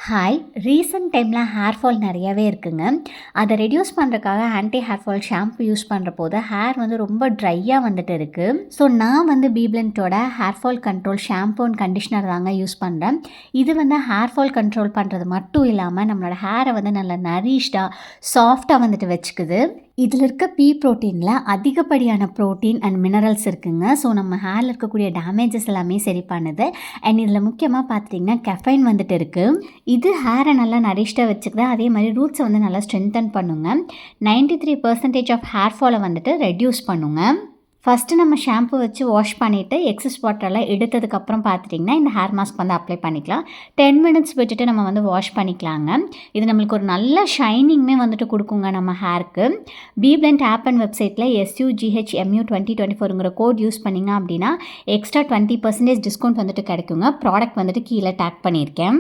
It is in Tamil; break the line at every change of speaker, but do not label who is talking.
ஹாய். ரீசெண்ட் டைமில் ஹேர் ஃபால் நிறையாவே இருக்குங்க. அதை ரெடியூஸ் பண்ணுறதுக்காக anti hair fall shampoo use பண்ணுற போது ஹேர் வந்து ரொம்ப ட்ரையாக வந்துட்டு இருக்குது. ஸோ நான் வந்து பீப்ளண்ட்டோட hair fall control shampoo and conditioner தாங்க யூஸ் பண்ணுறேன். இது வந்து ஹேர் ஃபால் கண்ட்ரோல் பண்ணுறது மட்டும் இல்லாமல் நம்மளோட ஹேரை வந்து நல்லா நரிஷ்டாக சாஃப்டாக வந்துட்டு வச்சுக்குது. இதில் இருக்க பீ ப்ரோட்டீனில் அதிகப்படியான ப்ரோட்டீன் அண்ட் மினரல்ஸ் இருக்குங்க. ஸோ நம்ம ஹேரில் இருக்கக்கூடிய டேமேஜஸ் எல்லாமே சரி பண்ணுது. அண்ட் இதில் முக்கியமாக பார்த்துட்டிங்கன்னா கெஃபைன் வந்துட்டு இருக்குது. இது ஹேரை நல்லா நரிஷ்டாக வச்சுக்குது. அதே மாதிரி ரூட்ஸை வந்து நல்லா ஸ்ட்ரென்தன் பண்ணுங்க. 93% ஆஃப் ஹேர் ஃபாலை வந்துட்டு ரெடியூஸ் பண்ணுங்க. ஃபஸ்ட்டு நம்ம ஷாம்பு வச்சு வாஷ் பண்ணிவிட்டு எக்ஸஸ் வாட்டரெல்லாம் எடுத்ததுக்கப்புறம் பார்த்துட்டிங்கன்னா இந்த ஹேர் மாஸ்க் வந்து அப்ளை பண்ணிக்கலாம். 10 மினிட்ஸ் விட்டுட்டு நம்ம வந்து வாஷ் பண்ணிக்கலாங்க. இது நம்மளுக்கு ஒரு நல்ல ஷைனிங்குமே வந்துட்டு கொடுக்குங்க நம்ம ஹேருக்கு. பீப்ளண்ட் ஆப் அண்ட் வெப்சைட்டில் SUGHMU2024ங்கிற கோட் யூஸ் பண்ணிங்க அப்படின்னா எக்ஸ்ட்ரா 20% டிஸ்கவுண்ட் வந்துட்டு கிடைக்குங்க. ப்ராடக்ட் வந்துட்டு கீழே டேக் பண்ணியிருக்கேன்.